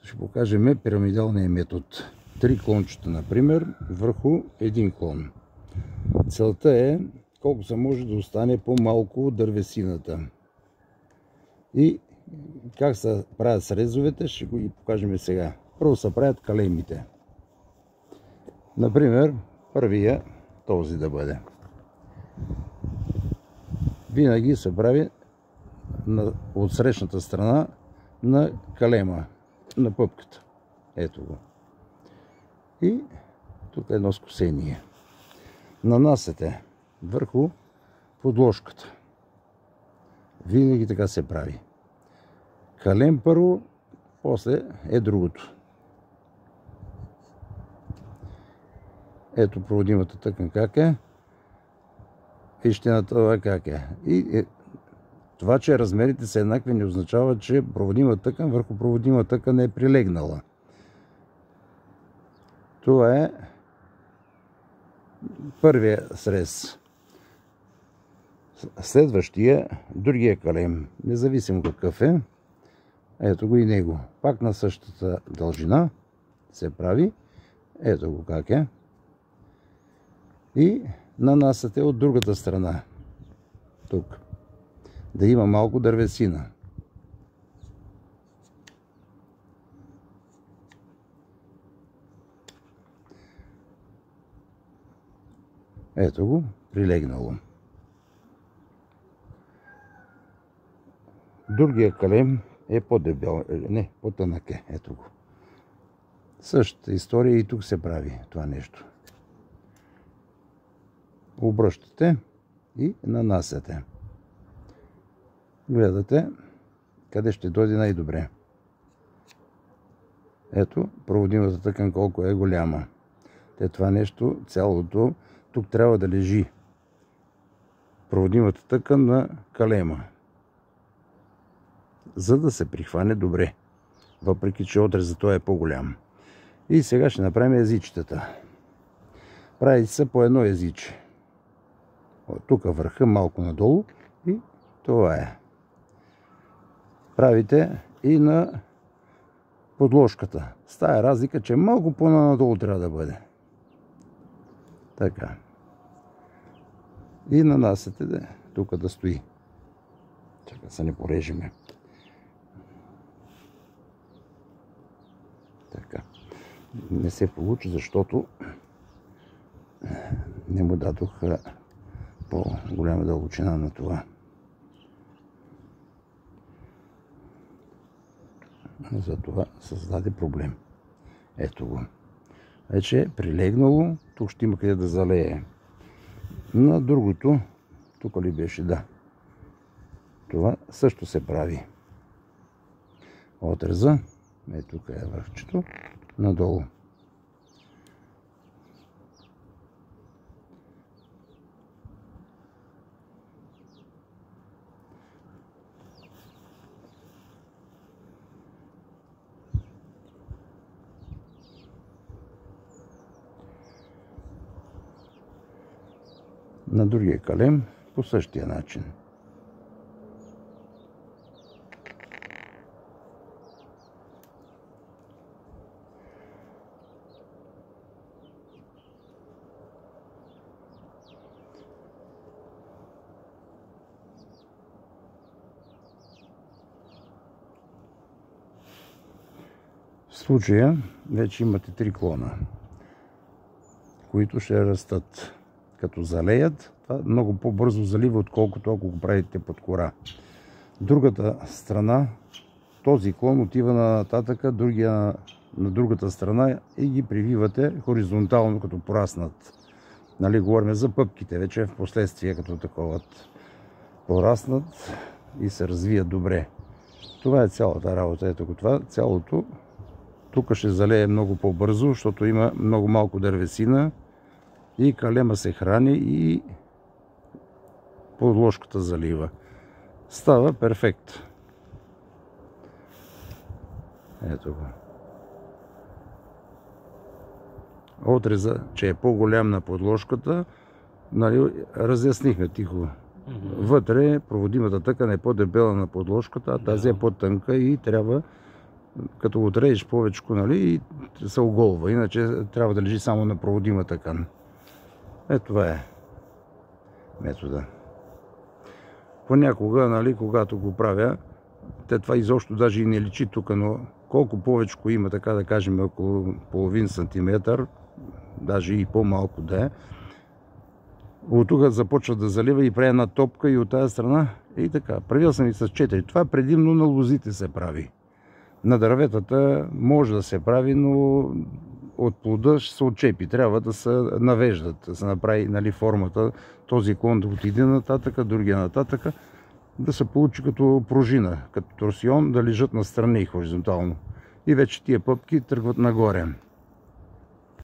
Ще покажем пирамидалния метод. 3 клончета, например, върху един клон. Целта е колко се може да остане по-малко дървесината. И как се правят срезовете, ще го ги покажем сега. Първо се правят калемите. Например, първия този да бъде. Винаги се прави от срещната страна на калема, на пъпката. Ето го. И тук е едно скосение. Нанасяте върху подложката. Винаги така се прави. Калем първо, после е другото. Ето проводимата тъкан как е. Вижте на това как е. Това, че размерите са еднакви, не означава, че проводима тъкан върху проводима тъкан е прилегнала. Това е първия срез. Следващия, другия калем, независимо какъв е. Ето го и него. Пак на същата дължина се прави. Ето го как е. И нанасяте от другата страна. Тук. Да има малко дървесина. Ето го, прилегнало. Другия калем е по-дебел, не, по-тънък е. Ето го. Същата история и тук се прави това нещо. Обръщате и нанасяте. Гледате къде ще дойде най-добре. Ето, проводимата тъкан колко е голяма. Това нещо, цялото, тук трябва да лежи проводимата тъкан на калема, за да се прихване добре, въпреки че отрезът той е по-голям. И сега ще направим езичетата. Правите се по едно езиче. Тук върха малко надолу и това е. Правите и на подложката. С тая разлика, че малко по-надолу трябва да бъде. Така. И нанасяте тук да стои. Чакай се не порежеме. Така. Не се получи, защото не му дадох по-голяма дълбочина на това. За това създаде проблем. Ето го. Вече е прилегнало. Тук ще има къде да залее. На другото, тук ли беше? Да. Това също се прави. Отреза. Ето тук е върхчето. Надолу. На другия калем по същия начин. В случая вече имате 3 клона, които ще растат. Като залеят, това много по-бързо залива, отколкото ако го правите под кора. Другата страна, този клон отива нататъка, другия на другата страна и ги прививате хоризонтално, като пораснат. Нали, говорим за пъпките, вече в последствие като такова пораснат и се развият добре. Това е цялата работа. Ето го това, цялото. Тук ще залее много по-бързо, защото има много малко дървесина. И калема се храни и подложката залива. Става перфект. Ето го. Отреза, че е по-голям на подложката, нали, разяснихме тихо. Вътре проводимата тъкан е по-дебела на подложката, а тази е по-тънка и трябва като го отрежеш повече, нали, и се оголва. Иначе трябва да лежи само на проводимата кан. Това е метода. Понякога, нали, когато го правя, това изобщо даже и не личи тук, но колко повече има, така да кажем, около половин сантиметър, даже и по-малко да е, от тук започва да залива и прави една топка и от тази страна и така. Правил съм и с 4. Това предимно на лозите се прави. На дърветата може да се прави, но от плода ще се отчепи. Трябва да се навеждат, да се направи, нали, формата, този клон да отиде нататък, другия нататък, да се получи като пружина, като торсион, да лежат настрани хоризонтално. И вече тия пъпки тръгват нагоре.